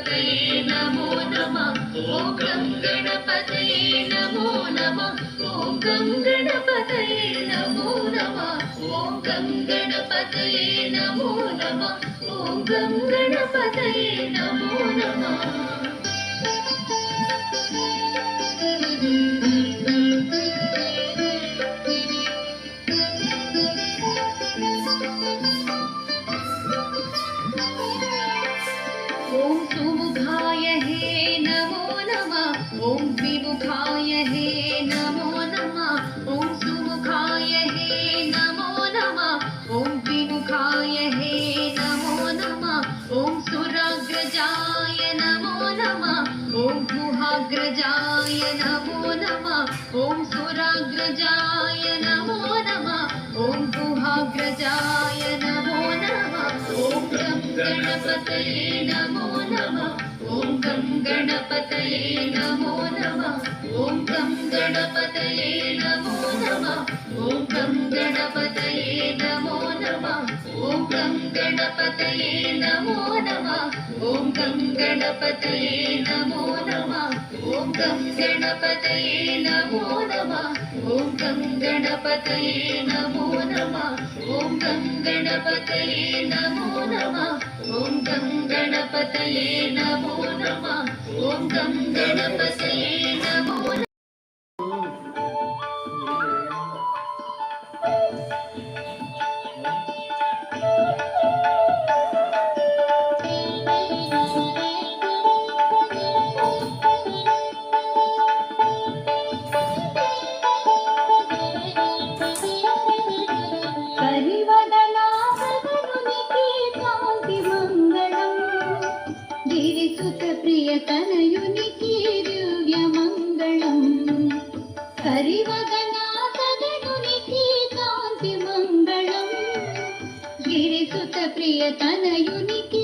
गणपतये नमो नमः ॐ गं गणपतये नमो नमः ॐ गं गणपतये नमो नमः ॐ गं गणपतये नमो नमः ॐ गं गणपतये नमो नमः ॐ सुमुखाय हे नमो नमः ॐ विमुखाय हे नमो नमः ॐ सुमुखाय हे नमो नमः ॐ विमुखाय हे नमो नमः ॐ सुराग्रजाय नमो नमः ॐ गुहाग्रजाय नमो नमः ॐ सुराग्रजाय नमो नमः ॐ गुहाग्रजाय नमो नमः ॐ गं गणपतये नमो नमः ॐ गं गणपतये नमो नमः ॐ गं गणपतये नमो नमः ॐ गं गणपतये नमो नमः ॐ गं गणपतये नमो नमः ॐ गं गणपतये नमो नमः ॐ गं गणपतये नमो नमः ॐ गं गणपतये नमो नमः ॐ गं गणपतये नमो नमः ॐ गं गणपतये नमो नमः ॐ गं गणपतये नमो नमः तनयुनिकी दिव्यमङ्गलम् हरिवदनातनुनिकी कान्तिमङ्गलम् गिरिसुतप्रियतनयुनिकी